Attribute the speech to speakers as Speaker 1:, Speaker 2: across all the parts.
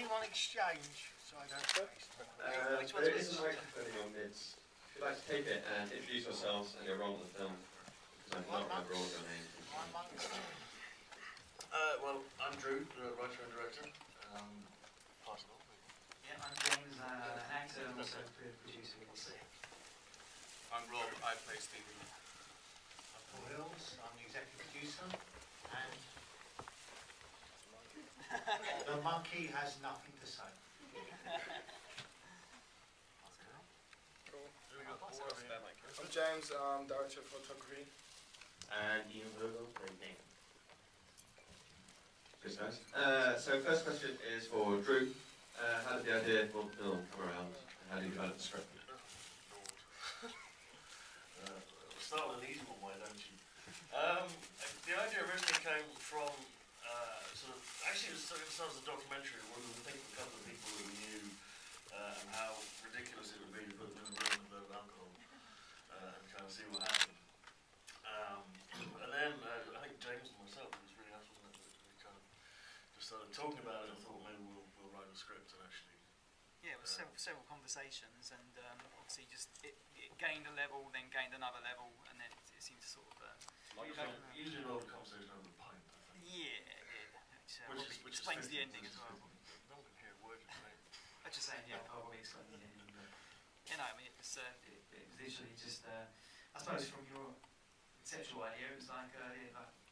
Speaker 1: anyone exchange? So I don't waste.
Speaker 2: Which one's this? There isn't microphone on. If you'd like to take it and introduce yourselves and your role in the film, because I'm not remember all of your names.
Speaker 3: Well, I'm Drew, the writer and director. Pass it on.
Speaker 4: Yeah, I'm James, an actor and also a producer. We'll see.
Speaker 5: I'm Rob, I play Stephen.
Speaker 1: I'm Paul Hills, I'm the executive producer, and the monkey has nothing to say.
Speaker 6: I'm James, director of photography.
Speaker 2: And Ian Virgo, playing Nathan. Good, guys. So first question is for Drew. How did the idea for the film come around, and how did you develop the script?
Speaker 3: Start with an easy one, why don't you? The idea originally came from actually it started as a documentary. We were thinking of a couple of people that we knew and how ridiculous it would be to put them in a room with a load of alcohol and kind of see what happened. And then I think James and myself, it was really us, wasn't it? We kind of just started talking about it and thought maybe we'll write a script and actually.
Speaker 4: Yeah, it was several conversations, and obviously just it gained a level, then gained another level, and then it seemed to sort of.
Speaker 3: Usually an older conversation over a pint, I think.
Speaker 4: Yeah, it did. Which explains the ending as well.
Speaker 3: No one can hear a word you're saying.
Speaker 4: I'm just saying, yeah, probably explain the ending. You know, I mean, it was literally just, I suppose from your conceptual idea, it was like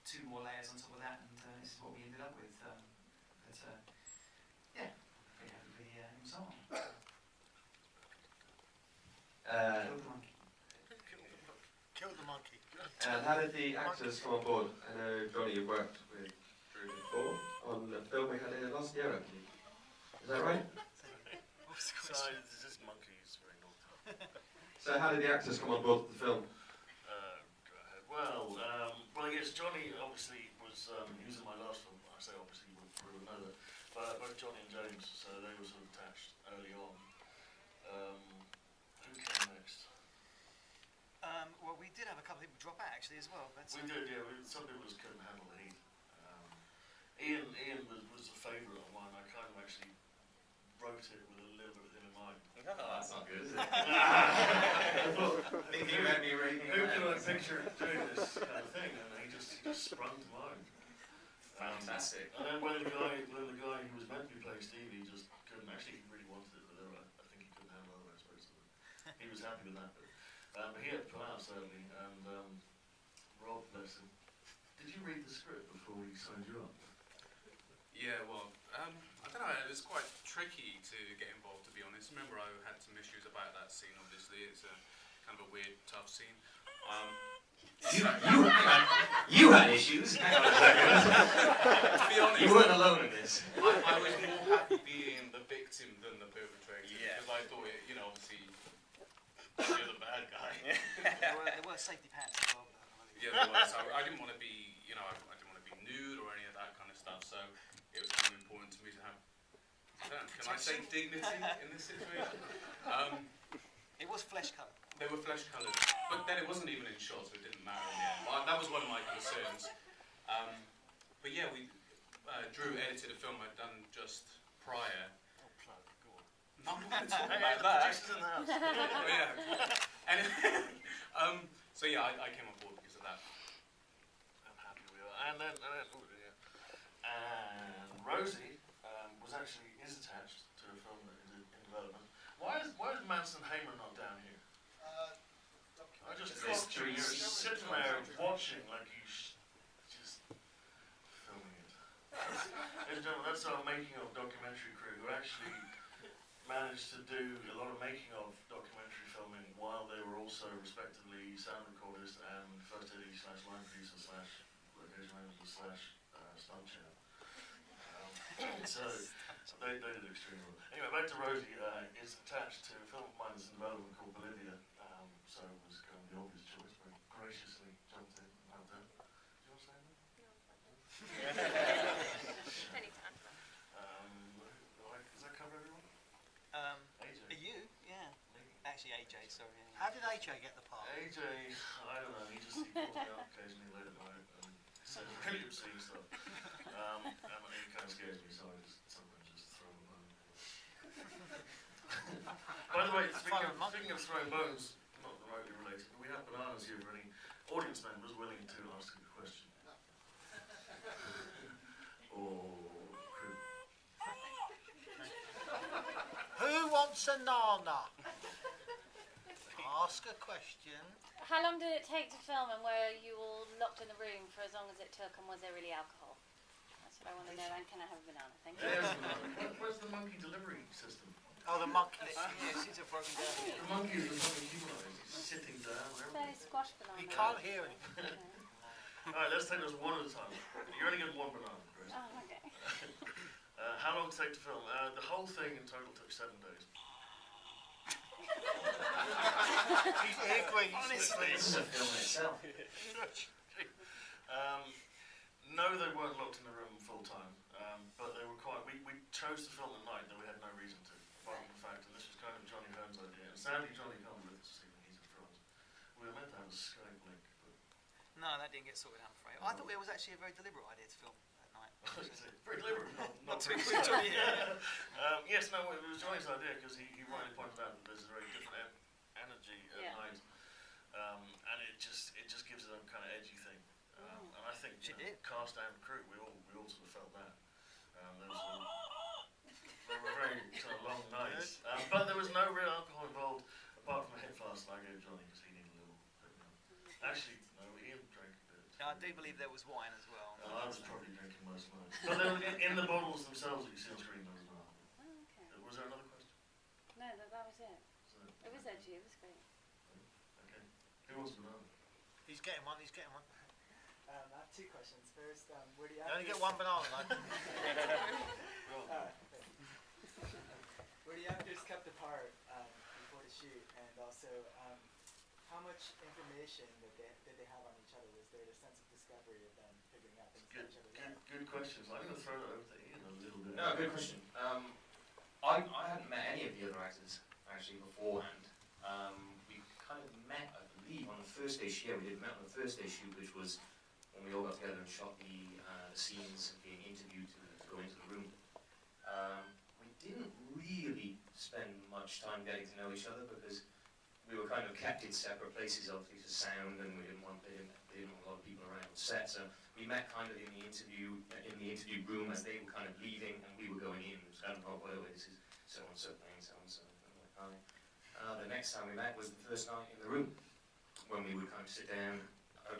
Speaker 4: two more layers on top of that, and this is what we ended up with. Yeah, pretty happy and so on. Kill the monkey.
Speaker 1: Kill the monkey.
Speaker 2: And how did the actors come on board? I know, Johnny, you worked with Drew before on the film we had here last year, I believe. Is that right?
Speaker 3: So this monkey is very naughty.
Speaker 2: So how did the actors come on board with the film?
Speaker 3: Well, I guess Johnny obviously was, he was in my last film. I say obviously, you would know that. But both Johnny and James, so they were sort of attached early on. Who came next?
Speaker 4: Well, we did have a couple of people drop out actually as well. But
Speaker 3: we did, yeah. Some people just couldn't handle the heat. Ian was a favourite of mine. I kind of actually wrote it with a little bit of him in mind.
Speaker 2: Oh, that's not good, is it?
Speaker 3: Thinking about me reading. Who can I picture doing this kind of thing? And he just sprung to mind.
Speaker 2: Fantastic.
Speaker 3: And then when the guy who was meant to be playing Stevie just couldn't. Actually, he really wanted it, but I think he couldn't handle other aspects of it. He was happy with that bit. But he had to pull out certainly, and Rob, bless him. Did you read the script before we signed you up?
Speaker 5: Yeah, well, I don't know, it was quite tricky to get involved, to be honest. Remember, I had some issues about that scene, obviously. It's a kind of a weird, tough scene.
Speaker 4: You had issues. Hang on a second.
Speaker 5: To be honest,
Speaker 4: you weren't alone in this.
Speaker 5: I was more happy being the victim than the perpetrator.
Speaker 4: Yeah.
Speaker 5: Because I thought, obviously, you're the bad guy.
Speaker 4: there were safety pants as well.
Speaker 5: Yeah, there was. I didn't want to be, I didn't want to be nude or any of that kind of stuff. So it was kind of important to me to have. Can I say dignity in this situation?
Speaker 4: It was flesh colour.
Speaker 5: They were flesh coloured, but then it wasn't even in shot, so it didn't matter in the end. That was one of my concerns. But yeah, Drew edited a film I'd done just prior.
Speaker 3: Oh, plug, go on.
Speaker 5: I'm not going to talk about that.
Speaker 3: Producers in the house.
Speaker 5: Oh, yeah. And, so yeah, I came on board because of that.
Speaker 3: I'm happy we are. And then Rosie was is attached to a film that is in development. Why is Manson Hamer not down here? I just clocked you. You're sitting there watching like you just filming it. Ladies and gentlemen, that's our making of documentary crew who actually managed to do a lot of making of documentary filming while they were also respectively sound recordist and first AD / line producer / location manager / stunt chair. So they did extremely well. Anyway, back to Rosie. It's attached to a film of mine that's in development called Bolivia. So it was kind of the obvious choice. Very graciously jumped in and helped out. Do you want to say anything?
Speaker 7: Anytime.
Speaker 3: Does that cover everyone? AJ.
Speaker 4: You? Yeah. Actually, AJ. Sorry. Yeah.
Speaker 1: How did AJ get the part?
Speaker 3: AJ, I don't know. He calls me out occasionally late at night and says really obscene stuff. And he kind of scares me, so I just sometimes just throw him home.
Speaker 6: fun of monkey.
Speaker 3: Speaking of throwing bones, not remotely related, but we have bananas here for any audience members willing to ask a question. Or could...
Speaker 6: Who wants a nana? Ask a question.
Speaker 7: How long did it take to film, and were you all locked in the room for as long as it took, and was there really alcohol? That's what I want to know, and can I have a banana? Thank you.
Speaker 3: There's a banana. Where's the monkey delivery system?
Speaker 6: Oh, the monkey.
Speaker 4: Yes, it's a broken down.
Speaker 3: The monkey is the fucking humanized. He's sitting down.
Speaker 7: Fairly squash banana.
Speaker 6: He can't hear anything.
Speaker 7: Okay.
Speaker 3: Alright, let's take this one at a time. You're only getting one banana, Grace.
Speaker 7: Oh, okay.
Speaker 3: How long did it take to film? The whole thing in total took 7 days.
Speaker 6: He agrees.
Speaker 4: Honestly,
Speaker 2: This is a film in itself.
Speaker 3: No, they weren't locked in the room full time, but they were quite. We chose to film at night, though we had no reason to, apart from the fact that this was kind of Johnny Hearn's idea. And sadly, Johnny can't be with us this evening. He's in France. We were meant to have a Skype link, but
Speaker 4: no, that didn't get sorted out, I'm afraid. I thought it was actually a very deliberate idea to film at night.
Speaker 3: very deliberate.
Speaker 4: Not to
Speaker 3: very
Speaker 4: include Johnny, yeah.
Speaker 3: Yes, no, it was Johnny's idea because he rightly pointed out that there's a very different energy at
Speaker 7: Yeah.
Speaker 3: night, and it just gives it a kind of edgy thing. And I think
Speaker 4: She did.
Speaker 3: cast and crew, we all sort of felt that. They were very kind of long nights, but there was no real alcohol involved apart from a hip flask that I gave Johnny because he needed a little. Actually, no, Ian drank a bit.
Speaker 4: I do believe there was wine as well.
Speaker 3: I was probably drinking most of mine. But there was, in the bottles themselves that you see on screen, there was none.
Speaker 7: Oh, okay.
Speaker 3: Was there another question?
Speaker 7: No, that was it. It was edgy. It was great.
Speaker 3: Okay. Who wants a banana?
Speaker 6: He's getting one. He's getting one.
Speaker 8: I have 2 questions. First, where do you
Speaker 6: You only get one banana, though.
Speaker 8: Where the actors kept apart before the shoot, and also how much information did they have on each other? Was there a sense of discovery of them figuring out things about each other?
Speaker 3: Good questions. I'm going to throw that over to Ian a little bit.
Speaker 2: No, good question. I hadn't met any of the other actors actually beforehand. We kind of met, I believe, on the first day shoot. Yeah, we did met on the first day shoot, which was when we all got together and shot the scenes being interviewed to go into the room. We didn't really spend much time getting to know each other because we were kind of kept in separate places, obviously for sound, and they didn't want a lot of people around on set. So we met kind of in the interview room as they were kind of leaving and we were going in. So I don't know, by the way, this is so and so playing so and so. The next time we met was the first night in the room when we would kind of sit down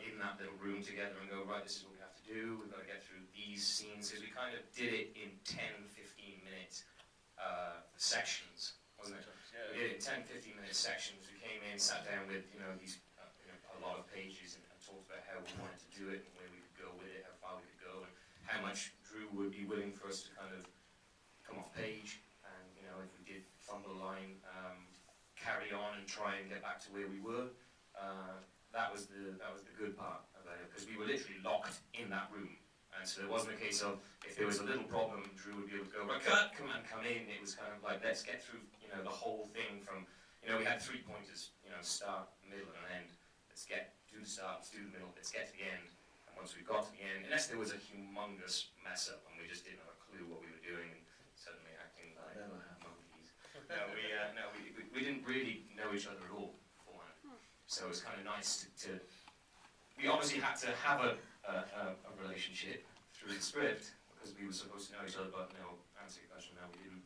Speaker 2: in that little room together and go, right, this is what we have to do. We've got to get through these scenes. Because we kind of did it in 10, 15-minute sections, wasn't it?
Speaker 3: Yeah.
Speaker 2: We did it in 10, 15-minute sections. We came in, sat down with these a lot of pages and talked about how we wanted to do it and where we could go with it, how far we could go, and how much Drew would be willing for us to kind of come off page. And if we did fumble a line, carry on and try and get back to where we were. That was the good part about it, because we were literally locked in that room. And so it wasn't a case of, if there was a little problem, Drew would be able to go, right, cut, come in. It was kind of like, let's get through, the whole thing from, we had 3 pointers, start, middle, and end. Let's do the start, let's do the middle, let's get to the end. And once we got to the end, unless there was a humongous mess up and we just didn't have a clue what we were doing and suddenly acting like monkeys. We didn't really know each other at all beforehand. So it was kind of nice to we obviously had to have a relationship through the script because we were supposed to know each other, but answer your question now, we didn't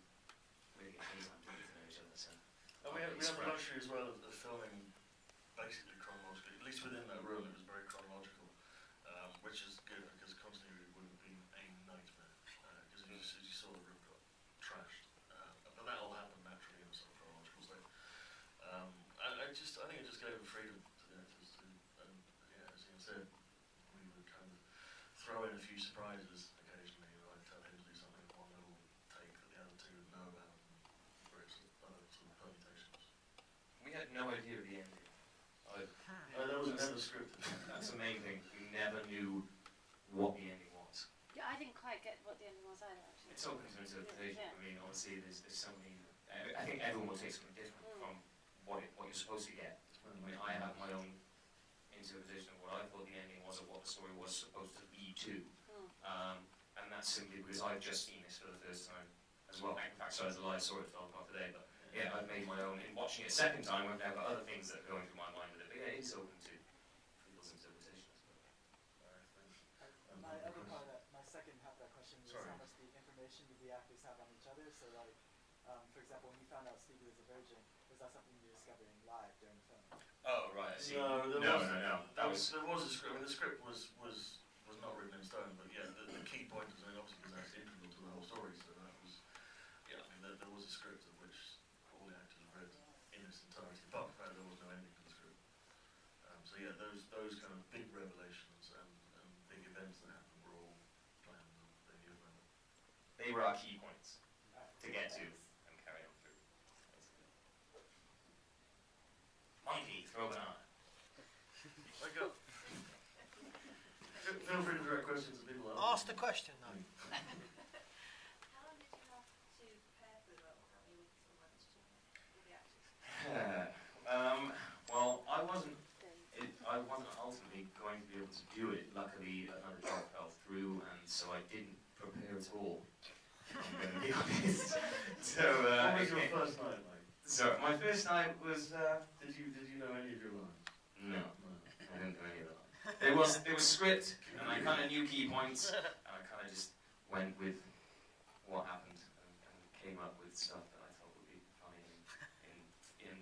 Speaker 2: really get any time to get to know each other. So.
Speaker 3: And we had the luxury as well of filming basically chronologically, at least within that room it was very chronological, which is good because continuity would have been a nightmare, because as you saw the room got trashed, but that all happened naturally in a sort of chronological state. I think it just gave a freedom to the actors to, as Ian said, we would kind of throw in a few surprises occasionally, like tell him to do something in one little take that the other two would know about, and various other sort of permutations.
Speaker 2: We had no idea of the ending.
Speaker 3: That was never scripted.
Speaker 2: That's the main thing. We never knew what the ending was.
Speaker 7: Yeah, I didn't quite get what the ending was either, actually.
Speaker 2: It's open to interpretation.
Speaker 7: Yeah.
Speaker 2: I mean, obviously, there's so many. I think everyone will take something different from what you're supposed to get. I mean, I have my own interpretation of what I thought the ending was, of what the story was supposed to be to, and that's simply because I've just seen this for the first time as well. In fact, so as a live saw it film not today, but yeah, I've made my own. In watching it a second time, I've now got other things that are going through my mind with it. But yeah, it's open to people's interpretation, I suppose.
Speaker 8: My other part of that, my second half of that question was
Speaker 3: Sorry.
Speaker 8: how much the information did the actors have on each other. So like, for example, when you found out Stevie was a virgin, was that something you discovered in live during the film?
Speaker 2: Oh, right, I see.
Speaker 3: No,
Speaker 2: No.
Speaker 3: There was a script. I mean, the script was not written in stone, but yeah, the key point is, I mean, obviously, because that's integral to the whole story. So that was, yeah, I mean, there was a script of which all the actors read in its entirety. Apart from the fact there was no ending to the script. So yeah, those kind of big revelations and big events that happened were all planned and they knew about it.
Speaker 2: They were our key points to get to and carry on through, basically. Monkey, throw banana.
Speaker 3: Wake up. Feel free to direct questions to people.
Speaker 9: Ask the question though.
Speaker 10: How long did you have to prepare for the role? How many weeks or months did you have all the actors?
Speaker 2: Well, I wasn't ultimately going to be able to do it. Luckily, another job fell through, and so I didn't prepare at all. I'm going to be honest. So,
Speaker 3: what was your first night like?
Speaker 2: So, my first night was.
Speaker 3: Did you know any of your lines?
Speaker 2: No, I didn't know any of that. There was script, and I kind of knew key points, and I kind of just went with what happened and came up with stuff that I thought would be funny in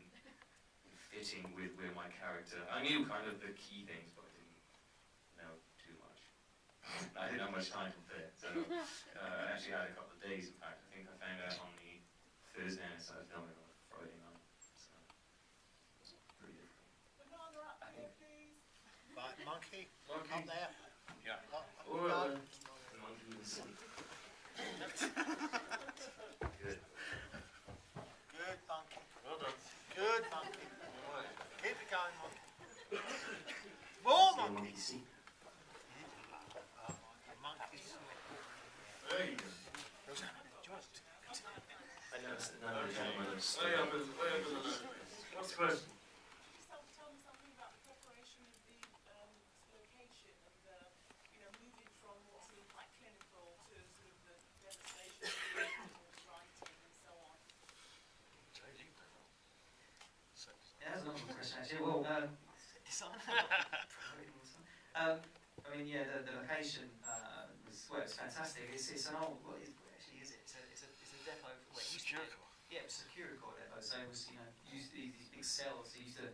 Speaker 2: fitting with my character. I knew kind of the key things, but I didn't know too much. I didn't have much time to prepare, so I actually had a couple of days. In fact, I think I found out on the Thursday and I started filming on a Friday night, so it was pretty difficult. I think.
Speaker 9: Right, monkey,
Speaker 3: Monkey.
Speaker 9: up there.
Speaker 5: Yeah.
Speaker 9: Up
Speaker 3: All
Speaker 9: you go.
Speaker 3: right,
Speaker 2: The monkey was
Speaker 9: Good. Good monkey.
Speaker 3: well done.
Speaker 9: Good monkey.
Speaker 3: All right.
Speaker 9: Keep it going, monkey. More
Speaker 2: monkey
Speaker 9: monkeys.
Speaker 2: see.
Speaker 9: Monkeys.
Speaker 3: There you go.
Speaker 2: I noticed that none of the gentlemen have stood
Speaker 3: Way up
Speaker 2: up.
Speaker 3: in the nose. What's the question?
Speaker 10: Tell me something about the preparation of the location and moving from what seemed quite clinical to sort of the devastation of the writing and so on.
Speaker 4: Yeah, that's another question actually. Well, I mean, yeah, the location was fantastic. It's an old, what actually is it? It's a depot for where it used to be. Yeah, it was a Securicor depot. So it was, used these big cells. They used to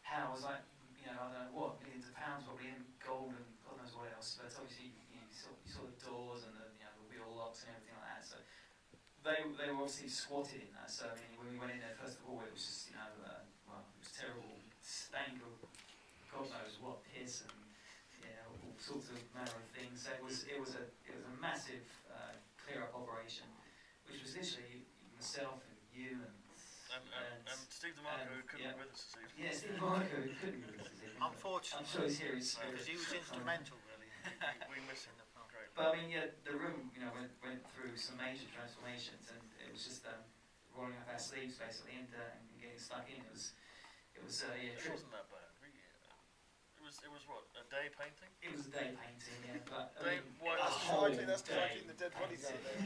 Speaker 4: house like, I don't know what, millions of pounds probably in gold and God knows what else. But obviously you saw the doors and the wheel locks and everything like that. So they were obviously squatted in that. So I mean, when we went in there, first of all, it was just well, it was terrible stank of God knows what piss and all sorts of manner of things. So it was a massive clear up operation, which was literally myself and you and
Speaker 3: Steve DeMarco, who couldn't be with us this evening.
Speaker 4: yeah, Steve DeMarco couldn't be with us this evening.
Speaker 9: Unfortunately.
Speaker 4: I'm sure he's here.
Speaker 9: Because he was instrumental, really.
Speaker 3: We miss him. Great.
Speaker 4: But I mean, yeah, the room, went through some major transformations, and it was just rolling up our sleeves basically and getting stuck in. It was
Speaker 3: It wasn't that bad. It was what, a day painting?
Speaker 4: It was a day painting, yeah. But
Speaker 3: Day, why
Speaker 4: a
Speaker 3: not?
Speaker 4: whole
Speaker 6: That's
Speaker 4: day
Speaker 6: keeping the dead bodies out there.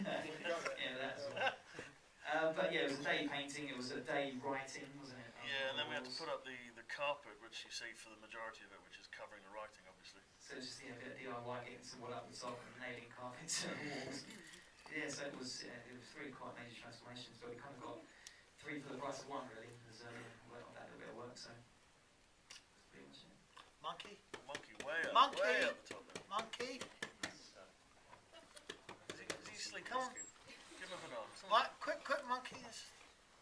Speaker 4: yeah, that's all. But yeah, it was a day painting. It was a day writing, wasn't it?
Speaker 3: Yeah, and then we had to put up the carpet, which you see for the majority of it, which is covering the writing, obviously.
Speaker 4: So it's just a bit of DIY, getting some wood up the top and nailing carpets to the walls. Yeah, so it was three quite major transformations, but we kind of got three for the price of one, really. Because we went on that little bit of work, so that's pretty much it.
Speaker 9: Monkey.
Speaker 3: Monkey, way up,
Speaker 9: Monkey.
Speaker 3: way up the top there.
Speaker 9: Monkey.
Speaker 3: Is he sleeping?
Speaker 9: Come on.
Speaker 3: Give him a banana.
Speaker 9: Right, quick, monkey.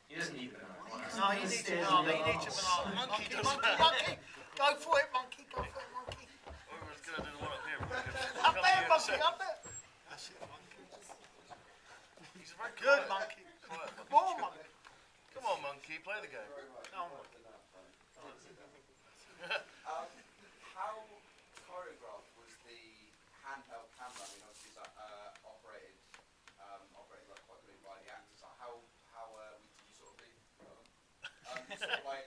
Speaker 2: He doesn't need banana.
Speaker 9: No, you need to banana. You need to banana.
Speaker 3: Monkey does
Speaker 9: Monkey. Go for it, monkey. Go for it, monkey.
Speaker 3: We were going to do the one up here.
Speaker 9: Up there, monkey. Up there. That's it, monkey.
Speaker 3: He's a very
Speaker 9: Good
Speaker 3: quiet,
Speaker 9: monkey.
Speaker 3: quiet
Speaker 9: More monkey.
Speaker 3: Come on, monkey, play the game.
Speaker 9: Come on.
Speaker 11: How choreographed was the handheld camera? I mean, obviously, it's operated like quite good by the actors. Like how did you sort of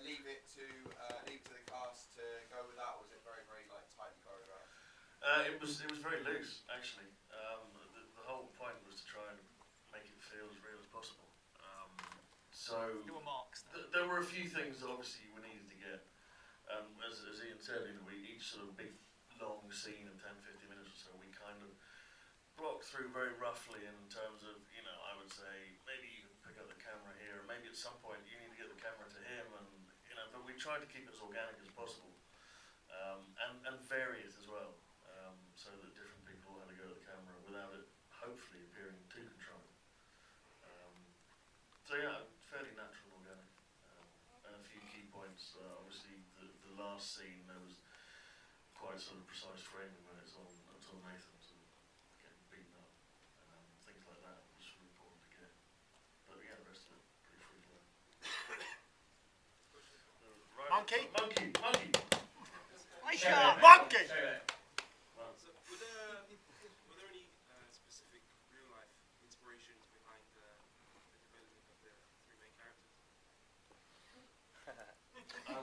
Speaker 11: leave it to the cast to go with that? Or was it very, very like tightly choreographed?
Speaker 3: It was very loose, actually. The whole point was to try and make it feel as real as possible. So
Speaker 9: There were marks there.
Speaker 3: there were a few things that obviously we needed to get. As Ian said, we each sort of big long scene of 10-15 minutes or so, we kind of blocked through very roughly in terms of, I would say maybe you can pick up the camera here, and maybe at some point you need to get the camera to him, and but we tried to keep it as organic as possible, and vary it as well, so that different people had to go to the camera without it hopefully appearing too controlling. So yeah, fairly natural and organic, and a few key points. Obviously, the last scene there was quite sort of precise framing when it's on Nathan sort of getting beaten up, things like that, which was important to get. But yeah, the rest of it pretty free flow. Right.
Speaker 9: Monkey?
Speaker 3: Monkey!
Speaker 9: Hey, monkey!
Speaker 12: So, were there any specific real life inspirations behind the development of the three main characters?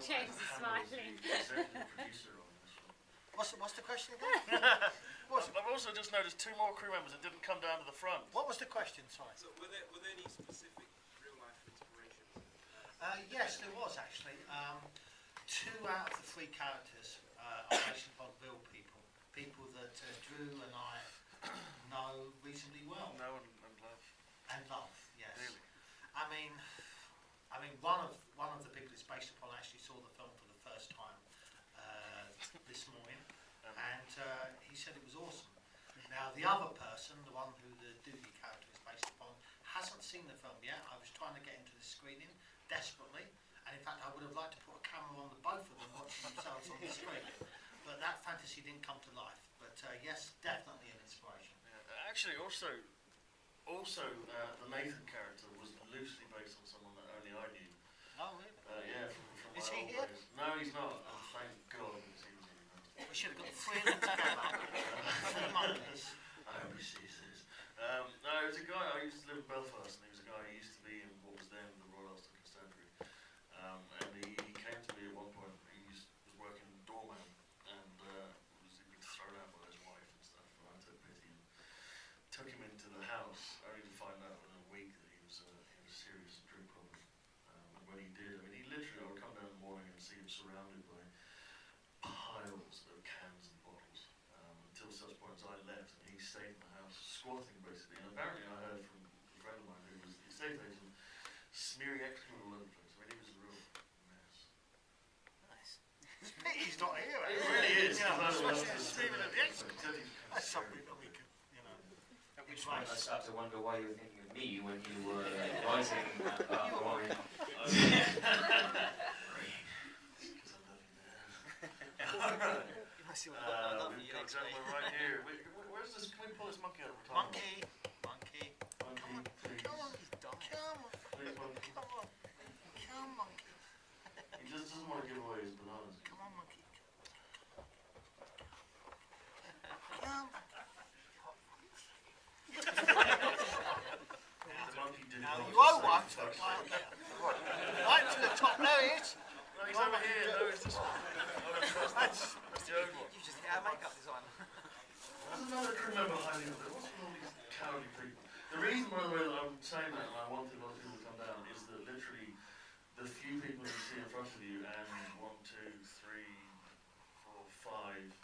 Speaker 7: James is smiling.
Speaker 3: Executive producer on this one.
Speaker 9: What's the question again?
Speaker 3: I've also just noticed 2 more crew members that didn't come down to the front.
Speaker 9: What was the question, sorry?
Speaker 12: So, were there any specific real life inspirations?
Speaker 9: Yes, there was actually. 2 out of the 3 characters are based upon real people that Drew and I know reasonably well.
Speaker 3: No and love.
Speaker 9: And love, yes.
Speaker 3: Really?
Speaker 9: I mean, one of the people it's based upon actually saw the film for the first time this morning, and he said it was awesome. Now the other person, the one who the Doogie character is based upon, hasn't seen the film yet. I was trying to get into the screening desperately, and in fact I would have liked to put a camera on the both of them watching themselves on the screen, but that fantasy didn't come to life. But yes, definitely an inspiration.
Speaker 3: Yeah. Actually, also the Nathan character was loosely based on someone that only I knew.
Speaker 9: Oh really?
Speaker 3: Yeah, from my
Speaker 9: Is he
Speaker 3: old
Speaker 9: here?
Speaker 3: days. No, he's not. Thank God, because he was really nasty.
Speaker 9: We should have got 3 of them together. 3 monkeys.
Speaker 3: I hope he sees this. No, he was a guy, I used to live in Belfast, and he was a guy who used to be in what was then the Royal Ulster Constabulary. And he came to me at one point, he was working doorman, and he'd been thrown out by his wife and stuff, and I took pity and took him into the house, only to find out within a week that he had a serious drink problem. And when he did, he literally, I would come down in the morning and see him surrounded by piles of cans and bottles, until such point as I left, and he stayed in the house squatting basically. And apparently I heard from a friend of mine who was the estate agent smearing excrement all over the place. He was a real mess.
Speaker 9: Nice. He's not here.
Speaker 3: It really is.
Speaker 9: Especially smearing of the excrement. That's something that we could,
Speaker 2: At which point I start to wonder why you were thinking of me when you were writing that line.
Speaker 3: Alright.
Speaker 9: You must see what
Speaker 3: We've got a gentleman right here. Where's this? Can we pull this monkey out of retirement?
Speaker 9: Monkey,
Speaker 3: Please.
Speaker 9: come on, he's dying. Come on,
Speaker 3: Please, monkey.
Speaker 9: come monkey.
Speaker 3: He just doesn't want to give away his bananas.
Speaker 9: Come on, monkey. Come.
Speaker 3: The monkey did
Speaker 9: Now
Speaker 3: not
Speaker 9: you owe
Speaker 3: say
Speaker 9: one to the
Speaker 3: fuck.
Speaker 9: guy up there. Right to the top, there he is.
Speaker 3: No, he's over here. No, it's this one. Oh, that's the old one.
Speaker 4: You just hit our makeup designer.
Speaker 3: There's another crew member hiding up there. What's with all these cowardly people? The reason, by the way, that I'm saying that and I wanted a lot of people to come down is that literally the few people you see in front of you, and 1, 2, 3, 4, 5,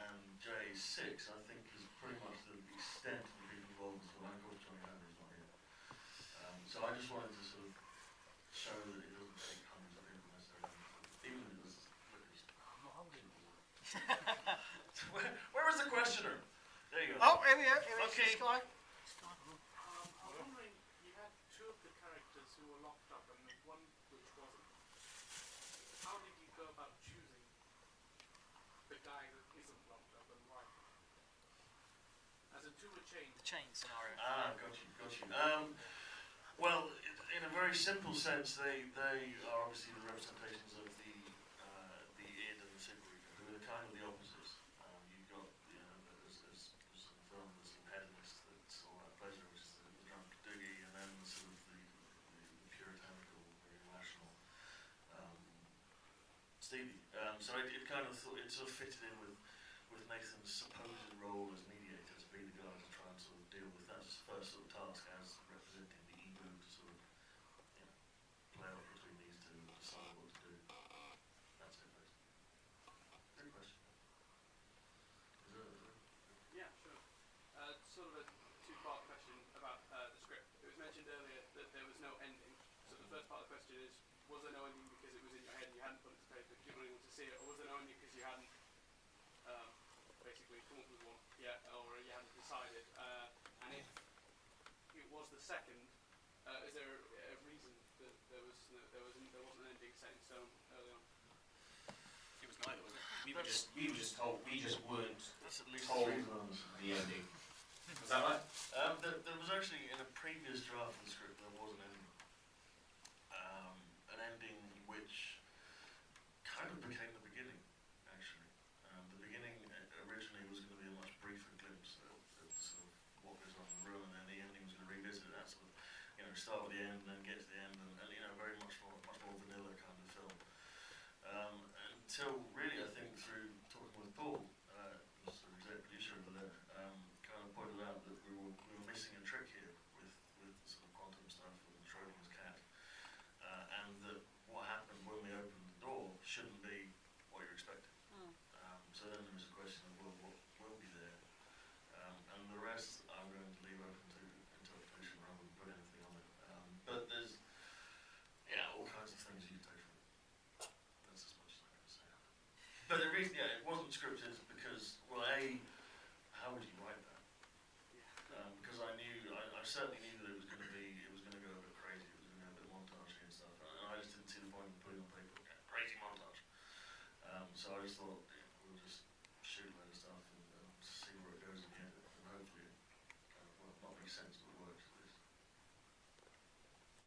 Speaker 3: and Jay 6, I think is pretty much the extent of the people involved in this film. And of course, Johnny Hammer is not here. So I just wanted to sort of show that it doesn't take hundreds of people necessarily, even if it does look as where was the questioner? There you go.
Speaker 9: Oh, here we are. Here is
Speaker 3: Okay.
Speaker 9: this guy.
Speaker 12: I was wondering, you had 2 of the characters who were locked up and one which wasn't. How did you go about choosing the guy that isn't locked up and why? As in 2 were chained.
Speaker 4: The chain scenario.
Speaker 3: Got you. Well, in a very simple sense, they are obviously the representations of the id and the super ego, who are kind of the opposites. You've got, as in the film, the sort of hedonist that's all about pleasure, which is the drunk Doogie, and then sort of the puritanical, very rational Stevie. So it kind of it sort of fitted in with Nathan's supposed role as mediator, to be the guy to try and sort of deal with that first sort of task as representing the ego, to sort of
Speaker 12: was there no ending because it was in your head and you hadn't put it to paper, you didn't really want to see it, or was there no ending because you hadn't basically come up with one yet, or you hadn't decided? And if it was the second, is there a reason that there wasn't an ending set in stone early on?
Speaker 5: It was neither, was it?
Speaker 2: We were just told, we just weren't
Speaker 3: That's at least
Speaker 2: told
Speaker 3: 3 films.
Speaker 2: the ending. Was that right?
Speaker 3: There was actually, in a previous draft of the script, there was an ending which kind of became the beginning, actually. The beginning originally was going to be a much briefer glimpse of sort of what goes on in the room, and then the ending was going to revisit that sort of, start with the end and then get to the end, and very much more vanilla kind of film. Until really, I think, through talking with Paul, the sort of exec producer over there, kind of pointed out that we were missing a trick here with the sort of quantum stuff and Schrodinger's cat, and that what happened when we opened the door shouldn't be what you're expecting. So then there was a question of, well, what will be there? And the rest I'm going to leave open to interpretation rather than put anything on it. But there's, all kinds of things you can take from it. That's as much as I can say. But the reason, it wasn't scripted because, well, how would you write that? Because I certainly knew that it was going to go a bit crazy. It was going to go a bit montagey and stuff, and I just didn't see the point in putting on paper crazy montage. So I just thought we'll just shoot a load of stuff and see where it goes in the end, and hopefully it not make sense.